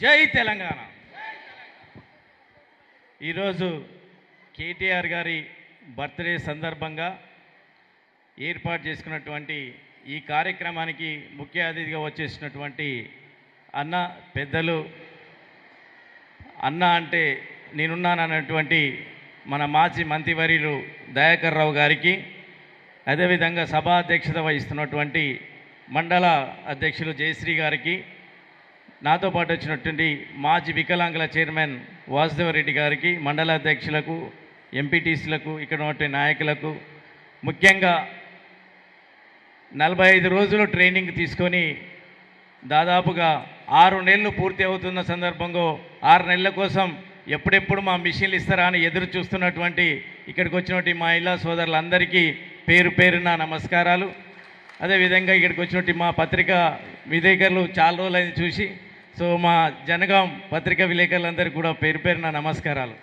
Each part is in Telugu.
జై తెలంగాణ. ఈరోజు కేటీఆర్ గారి బర్త్డే సందర్భంగా ఏర్పాటు చేసుకున్నటువంటి ఈ కార్యక్రమానికి ముఖ్య అతిథిగా వచ్చేసినటువంటి అన్న పెద్దలు, అన్న అంటే నేనున్నానన్నటువంటి మన మాజీ మంత్రివర్యులు దయాకర్ రావు గారికి, అదేవిధంగా సభా అధ్యక్షత వహిస్తున్నటువంటి మండల అధ్యక్షులు జయశ్రీ గారికి, నాతో పాటు వచ్చినటువంటి మాజీ వికలాంగుల చైర్మన్ వాసుదేవరెడ్డి గారికి, మండల అధ్యక్షులకు, ఎంపీటీసీలకు, ఇక్కడ ఉన్నటువంటి నాయకులకు, ముఖ్యంగా 45 రోజులు ట్రైనింగ్ తీసుకొని దాదాపుగా 6 నెలలు పూర్తి అవుతున్న సందర్భంలో 6 నెలల కోసం ఎప్పుడెప్పుడు మా మిషన్లు ఇస్తారా అని ఎదురు చూస్తున్నటువంటి ఇక్కడికి వచ్చినటువంటి మా ఇళ్ళ సోదరులందరికీ పేరు పేరున నమస్కారాలు. అదేవిధంగా ఇక్కడికి వచ్చినటువంటి మా పత్రికా విలేకరులు చాలా రోజులైంది చూసి, సో మా జనగాం పత్రికా విలేకరులందరికీ కూడా పేరు పేరున నమస్కారాలు.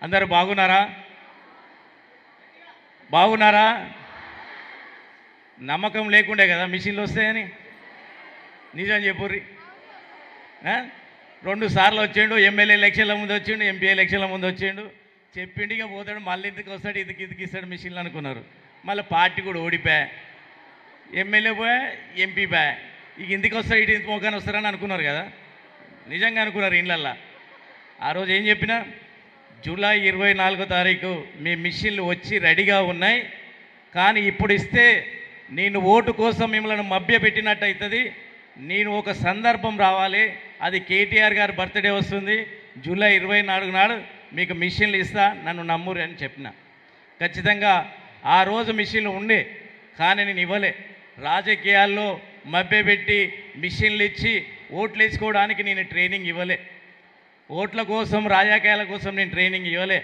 అందరూ బాగున్నారా? బాగున్నారా? నమ్మకం లేకుండే కదా మిషన్లు వస్తాయని, నిజం చెప్పుర్రి. 2 సార్లు వచ్చిండు, ఎమ్మెల్యే ఎలక్షన్ల ముందు వచ్చిండు, ఎంపీ ఎలక్షన్ల ముందు వచ్చిండు, చెప్పిండిగా పోతాడు, మళ్ళీ ఇంటికి వస్తాడు, ఇదికి ఇస్తాడు మిషన్లు అనుకున్నారు. మళ్ళీ పార్టీ కూడా ఓడిపోయా, ఎమ్మెల్యే పోయా, ఎంపీ పోయా, ఇక ఇంటికి వస్తాడు, ఇటు ఇంటి మోకాన్ని వస్తారని అనుకున్నారు కదా, నిజంగా అనుకున్నారు ఇళ్ళల్లో. ఆ రోజు ఏం చెప్పినా, జూలై 24వ తారీఖు మీ మిషన్లు వచ్చి రెడీగా ఉన్నాయి, కానీ ఇప్పుడు ఇస్తే నేను ఓటు కోసం మిమ్మల్ని మభ్యపెట్టినట్టు అవుతుంది. నేను ఒక సందర్భం రావాలి, అది కేటీఆర్ గారి బర్త్డే వస్తుంది, జూలై 24 నాడు మీకు మిషన్లు ఇస్తా, నన్ను నమ్మురు అని చెప్పిన. ఖచ్చితంగా ఆ రోజు మిషన్లు ఉండే, కానీ నేను ఇవ్వలే. రాజకీయాల్లో మభ్యపెట్టి మిషన్లు ఇచ్చి ఓట్లు వేసుకోవడానికి నేను ట్రైనింగ్ ఇవ్వలే. ఓట్ల కోసం, రాజకీయాల కోసం నేను ట్రైనింగ్ ఇవ్వలే.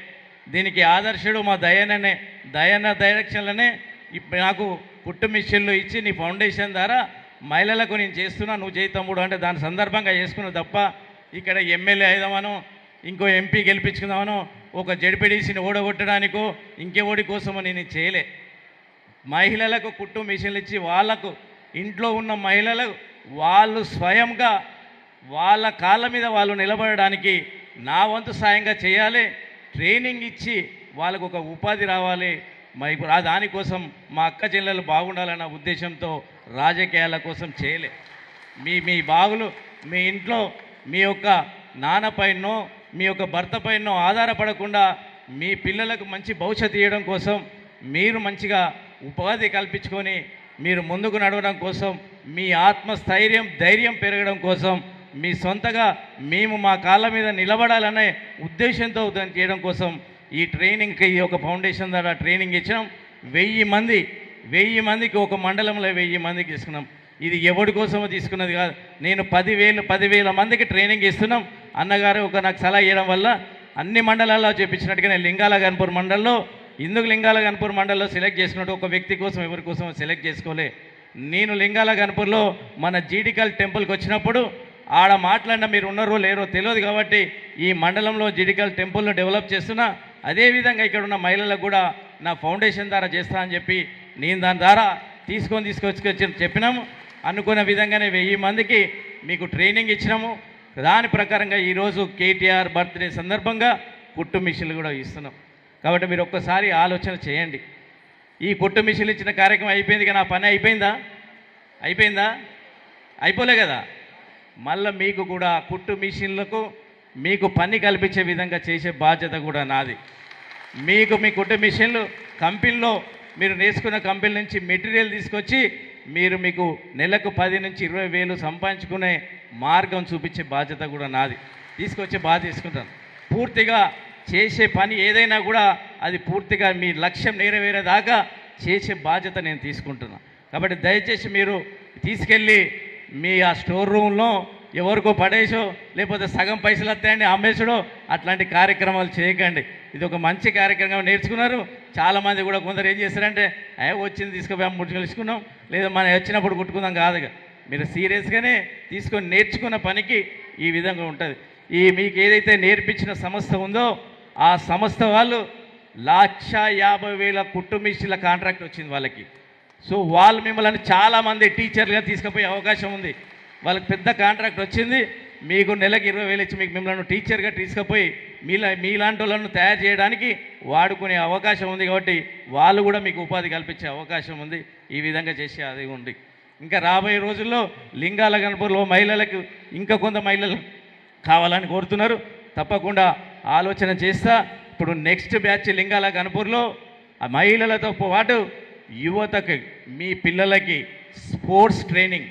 దీనికి ఆదర్శుడు మా దయన్న డైరెక్షన్లోనే నాకు పుట్టు మిషన్లు ఇచ్చి, నీ ఫౌండేషన్ ద్వారా మహిళలకు నేను చేస్తున్నా, నువ్వు చేయి తమ్ముడు అంటే దాని సందర్భంగా చేసుకున్నావు తప్ప, ఇక్కడ ఎమ్మెల్యే అయిదామనో, ఇంకో ఎంపీ గెలిపించుకుందామనో, ఒక జడ్పీటీసీని ఓడగొట్టడానికో, ఇంకెవడి కోసమో నేను చేయలే. మహిళలకు కుట్టు మిషన్లు ఇచ్చి, వాళ్లకు ఇంట్లో ఉన్న మహిళలకు వాళ్ళు స్వయంగా వాళ్ళ కాళ్ళ మీద వాళ్ళు నిలబడడానికి నా వంతు సాయంగా చేయాలి. ట్రైనింగ్ ఇచ్చి వాళ్ళకు ఒక ఉపాధి రావాలి. మరి దానికోసం మా అక్క చెల్లెలు బాగుండాలన్న ఉద్దేశంతో రాజకీయాల కోసం చేయలే. మీ బాగులు మీ ఇంట్లో మీ యొక్క నాన్నపైనో, మీ యొక్క భర్త పైనో ఆధారపడకుండా మీ పిల్లలకు మంచి భవిష్యత్తు ఇవ్వడం కోసం, మీరు మంచిగా ఉపాధి కల్పించుకొని మీరు ముందుకు నడవడం కోసం, మీ ఆత్మస్థైర్యం, ధైర్యం పెరగడం కోసం, మీ సొంతగా మేము మా కాళ్ళ మీద నిలబడాలనే ఉద్దేశంతో దాన్ని చేయడం కోసం ఈ ట్రైనింగ్కి ఒక ఫౌండేషన్ ద్వారా ట్రైనింగ్ ఇచ్చినాం. 1000 మందికి ఒక మండలంలో 1000 మందికి తీసుకున్నాం. ఇది ఎవరి కోసమో తీసుకున్నది కాదు. నేను 10,000 మందికి ట్రైనింగ్ ఇస్తున్నాం. అన్నగారు ఒక నాకు సలహా ఇవ్వడం వల్ల అన్ని మండలాల్లో చెప్పించినట్టుగా నేను లింగాల గన్పూర్ మండలంలో, ఇందుకు లింగాల గన్పూర్ మండలంలో సెలెక్ట్ చేసుకున్నట్టు ఒక వ్యక్తి కోసం ఎవరి కోసం సెలెక్ట్ చేసుకోలే. నేను లింగాల గన్పూర్లో మన జీడికల్ టెంపుల్కి వచ్చినప్పుడు ఆడ మాట్లాడిన మీరు ఉన్నారో లేరో తెలియదు కాబట్టి ఈ మండలంలో జీడికల్ టెంపుల్ను డెవలప్ చేస్తున్నా. అదేవిధంగా ఇక్కడ ఉన్న మహిళలకు కూడా నా ఫౌండేషన్ ద్వారా చేస్తా అని చెప్పి నేను దాని ద్వారా తీసుకొచ్చి చెప్పినాము. అనుకున్న విధంగానే 1000 మందికి మీకు ట్రైనింగ్ ఇచ్చినాము. దాని ప్రకారంగా ఈరోజు కేటీఆర్ బర్త్డే సందర్భంగా కుట్టు మిషన్లు కూడా ఇస్తున్నాం. కాబట్టి మీరు ఒక్కసారి ఆలోచన చేయండి. ఈ కుట్టు మిషన్లు ఇచ్చిన కార్యక్రమం అయిపోయింది, కానీ నా పని అయిపోయిందా? అయిపోలే కదా. మళ్ళీ మీకు కూడా కుట్టు మిషన్లకు మీకు పని కల్పించే విధంగా చేసే బాధ్యత కూడా నాది. మీ కుట్టు మిషన్లు కంపెనీలో మీరు నేర్చుకున్న కంపెనీ నుంచి మెటీరియల్ తీసుకొచ్చి మీకు నెలకు 10 నుంచి 20 వేలు సంపాదించుకునే మార్గం చూపించే బాధ్యత కూడా నాది. తీసుకొచ్చే బాధ్యత తీసుకుంటాను. పూర్తిగా చేసే పని ఏదైనా కూడా అది పూర్తిగా మీ లక్ష్యం నెరవేరేదాకా చేసే బాధ్యత నేను తీసుకుంటున్నాను. కాబట్టి దయచేసి మీరు తీసుకెళ్ళి మీ ఆ స్టోర్ రూమ్లో ఎవరికో పడేసో, లేకపోతే సగం పైసలు వస్తాయండి అమ్మేసడో, అట్లాంటి కార్యక్రమాలు చేయకండి. ఇది ఒక మంచి కార్యక్రమం నేర్చుకున్నారు. చాలామంది కూడా కొందరు ఏం చేస్తారంటే, వచ్చింది తీసుకుపోయి ముట్టుకెలుసుకున్నాం, లేదా మనం వచ్చినప్పుడు కుట్టుకుందాం కాదు. మీరు సీరియస్గానే తీసుకొని నేర్చుకున్న పనికి ఈ విధంగా ఉంటుంది. మీకు ఏదైతే నేర్పించిన సంస్థ ఉందో ఆ సంస్థ వాళ్ళు 1,50,000 కుట్టు మిషన్ల కాంట్రాక్ట్ వచ్చింది వాళ్ళకి. సో వాళ్ళు మిమ్మల్ని చాలామంది టీచర్లుగా తీసుకుపోయే అవకాశం ఉంది. వాళ్ళకి పెద్ద కాంట్రాక్ట్ వచ్చింది. మీకు నెలకు 20,000 ఇచ్చి మీకు మిమ్మల్ని టీచర్గా తీసుకుపోయి మీలాంటి వాళ్ళను తయారు చేయడానికి వాడుకునే అవకాశం ఉంది. కాబట్టి వాళ్ళు కూడా మీకు ఉపాధి కల్పించే అవకాశం ఉంది. ఈ విధంగా చేసే అది ఉంది. ఇంకా రాబోయే రోజుల్లో లింగాల గణపూర్లో మహిళలకు ఇంకా కొంత మహిళలు కావాలని కోరుతున్నారు. తప్పకుండా ఆలోచన చేస్తా. ఇప్పుడు నెక్స్ట్ బ్యాచ్ లింగాల గణపూర్లో ఆ మహిళలతో పాటు యువతకి మీ పిల్లలకి స్పోర్ట్స్ ట్రైనింగ్,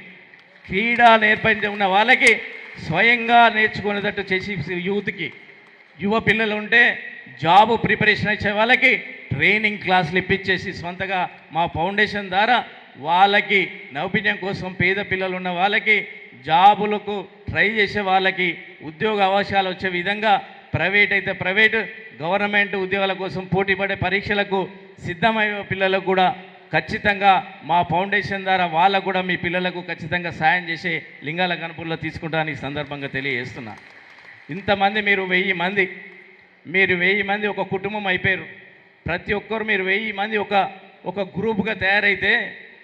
క్రీడా నేర్పథ్యం ఉన్న వాళ్ళకి స్వయంగా నేర్చుకునేటట్టు చేసి యూత్కి, యువ పిల్లలు ఉంటే జాబ్ ప్రిపరేషన్ ఇచ్చే వాళ్ళకి ట్రైనింగ్ క్లాసులు ఇప్పించేసి స్వంతగా మా ఫౌండేషన్ ద్వారా వాళ్ళకి నైపుణ్యం కోసం పేద పిల్లలు ఉన్న వాళ్ళకి జాబులకు ట్రై చేసే వాళ్ళకి ఉద్యోగ అవకాశాలు వచ్చే విధంగా ప్రైవేట్ అయితే ప్రైవేటు, గవర్నమెంట్ ఉద్యోగాల కోసం పోటీపడే పరీక్షలకు సిద్ధమయ్యే పిల్లలకు కూడా ఖచ్చితంగా మా ఫౌండేషన్ ద్వారా వాళ్ళకు కూడా మీ పిల్లలకు ఖచ్చితంగా సాయం చేసే లింగాల గణపూర్లో తీసుకుంటానికి సందర్భంగా తెలియజేస్తున్నా. ఇంతమంది మీరు 1000 మంది ఒక కుటుంబం అయిపోయారు. ప్రతి ఒక్కరు మీరు 1000 మంది ఒక గ్రూప్గా తయారైతే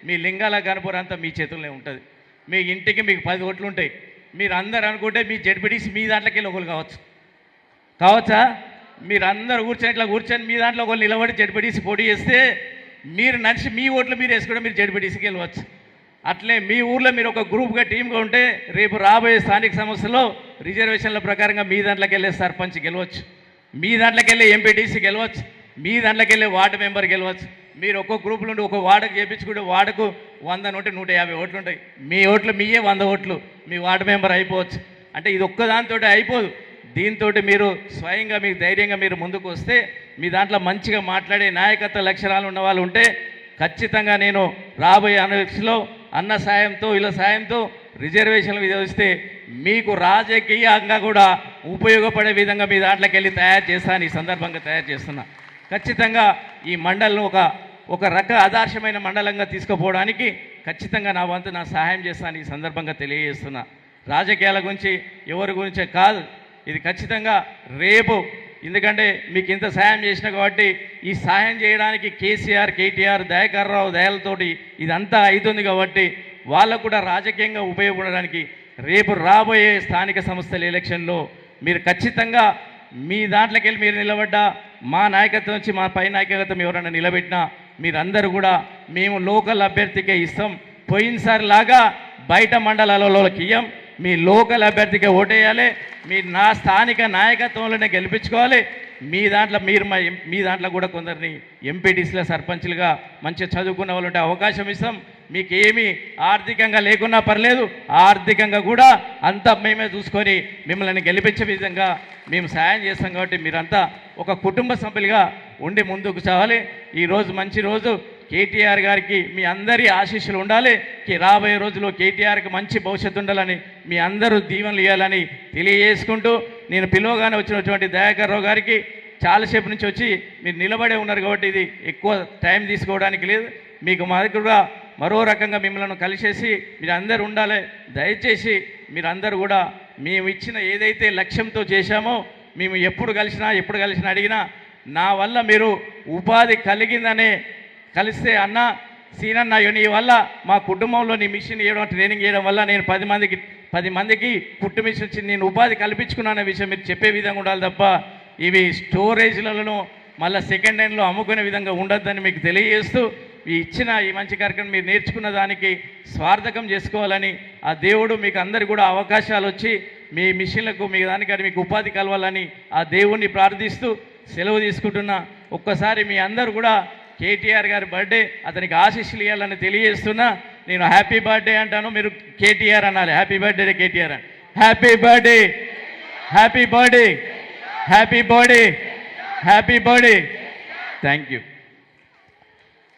మీ లింగాల గణపూర్ అంతా మీ చేతుల్లోనే ఉంటుంది. మీ ఇంటికి మీకు 10 ఓట్లు ఉంటాయి. మీరు అందరు అనుకుంటే మీ జడ్పీటీసీ మీ దాంట్లోకి వెళ్ళి ఒకరు కావచ్చా? మీరు అందరు కూర్చొని మీ దాంట్లో ఒకరు నిలబడి జడ్పీటీసీ పోటీ చేస్తే మీరు నడిచి మీ ఓట్లు మీరు వేసుకుంటే మీరు జడ్పీటీసీకి వెళ్ళవచ్చు. అట్లే మీ ఊర్లో మీరు ఒక గ్రూప్గా టీమ్గా ఉంటే రేపు రాబోయే స్థానిక సంస్థల్లో రిజర్వేషన్ల ప్రకారంగా మీ దాంట్లోకి వెళ్ళే సర్పంచ్ గెలవచ్చు, మీ దాంట్లోకి వెళ్ళే ఎంపీటీసీ గెలవచ్చు, మీ దాంట్లోకి వెళ్ళే వార్డు మెంబర్ గెలవచ్చు. మీరు ఒక్కొక్క గ్రూప్ నుండి ఒక వార్డుకు చేయించుకుంటే వార్డుకు 100 నుండి 150 ఓట్లు ఉంటాయి. మీ ఓట్లు మీయే 100 ఓట్లు మీ వార్డు మెంబర్ అయిపోవచ్చు. అంటే ఇది ఒక్కదానితో అయిపోదు. దీంతో మీరు స్వయంగా మీకు ధైర్యంగా మీరు ముందుకు వస్తే మీ దాంట్లో మంచిగా మాట్లాడే నాయకత్వ లక్షణాలు ఉన్న వాళ్ళు ఉంటే ఖచ్చితంగా నేను రాబోయే ఎలక్షన్లో అన్న సాయంతో ఇలా సాయంతో రిజర్వేషన్లు విధిస్తే మీకు రాజకీయంగా కూడా ఉపయోగపడే విధంగా మీ దాంట్లోకి వెళ్ళి తయారు చేస్తాను. ఈ సందర్భంగా తయారు చేస్తున్నా. ఖచ్చితంగా ఈ మండలం ఒక ఆదర్శమైన మండలంగా తీసుకుపోవడానికి ఖచ్చితంగా నా వంతు నా సహాయం చేస్తాను. ఈ సందర్భంగా తెలియజేస్తున్నా. రాజకీయాల గురించి ఎవరి గురించే కాదు, ఇది ఖచ్చితంగా రేపు ఎందుకంటే మీకు ఇంత సాయం చేసిన కాబట్టి ఈ సాయం చేయడానికి కేసీఆర్, కేటీఆర్, దయాకర్ రావు దయాలతోటి ఇదంతా అవుతుంది కాబట్టి వాళ్ళకు కూడా రాజకీయంగా ఉపయోగపడడానికి రేపు రాబోయే స్థానిక సంస్థల ఎలక్షన్లో మీరు ఖచ్చితంగా మీ దాంట్లోకి వెళ్ళి మీరు నిలబడ్డా మా నాయకత్వం నుంచి మా పై నాయకత్వం ఎవరైనా నిలబెట్టినా మీరందరూ కూడా మేము లోకల్ అభ్యర్థికే ఇస్తాం. పోయినసారి లాగా బయట మండలాలలోకి ఇయ్యం. మీ లోకల్ అభ్యర్థికి ఓటేయాలి. నా స్థానిక నాయకత్వంలోనే గెలిపించుకోవాలి. మీ దాంట్లో కూడా కొందరిని ఎంపీటీసీల సర్పంచ్లుగా మంచిగా చదువుకున్న వాళ్ళు ఉంటే అవకాశం ఇస్తాం. మీకు ఏమీ ఆర్థికంగా లేకున్నా పర్లేదు, ఆర్థికంగా కూడా అంతా మేమే చూసుకొని మిమ్మల్ని గెలిపించే విధంగా మేము సాయం చేస్తాం. కాబట్టి మీరంతా ఒక కుటుంబ సభ్యులుగా ఉండి ముందుకు సాగాలి. ఈరోజు మంచి రోజు. కేటీఆర్ గారికి మీ అందరి ఆశీస్సులు ఉండాలి. రాబోయే రోజుల్లో కేటీఆర్కి మంచి భవిష్యత్తు ఉండాలని మీ అందరూ దీవెనలు ఇవ్వాలని తెలియజేసుకుంటూ నేను పిలువగానే వచ్చినటువంటి దయాకర్ రావు గారికి చాలాసేపు నుంచి వచ్చి మీరు నిలబడే ఉన్నారు కాబట్టి ఇది ఎక్కువ టైం తీసుకోవడానికి లేదు. మీకు మా దగ్గర మరో రకంగా మిమ్మల్ని కలిసేసి మీరు అందరూ ఉండాలి. దయచేసి మీరందరూ కూడా మేము ఇచ్చిన ఏదైతే లక్ష్యంతో చేశామో మేము ఎప్పుడు కలిసినా అడిగినా నా వల్ల మీరు ఉపాధి కలిగిందనే కలిస్తే అన్న సీనన్న నీ వల్ల మా కుటుంబంలో నీ మిషన్ చేయడం ట్రైనింగ్ చేయడం వల్ల నేను 10 మందికి కుట్టు మిషన్ వచ్చి నేను ఉపాధి కల్పించుకున్నానే విషయం మీరు చెప్పే విధంగా ఉండాలి తప్ప ఇవి స్టోరేజ్లను మళ్ళీ సెకండ్ హ్యాండ్లో అమ్ముకునే విధంగా ఉండొద్దని మీకు తెలియజేస్తూ ఇచ్చిన ఈ మంచి కార్యక్రమం మీరు నేర్చుకున్న దానికి స్వార్థకం చేసుకోవాలని ఆ దేవుడు మీకు అందరు కూడా అవకాశాలు వచ్చి మీ మిషన్లకు మీ దానికి మీకు ఉపాధి కలవాలని ఆ దేవుణ్ణి ప్రార్థిస్తూ సెలవు తీసుకుంటున్నా. ఒక్కసారి మీ అందరూ కూడా కేటీఆర్ గారి బర్త్డే అతనికి ఆశీస్సులు ఇవ్వాలని తెలియజేస్తున్నా. నేను హ్యాపీ బర్త్డే అంటాను, మీరు కేటీఆర్ అనాలి. హ్యాపీ బర్త్డే కేటీఆర్ అని. Happy birthday, happy birthday, happy birthday, happy birthday. Thank you.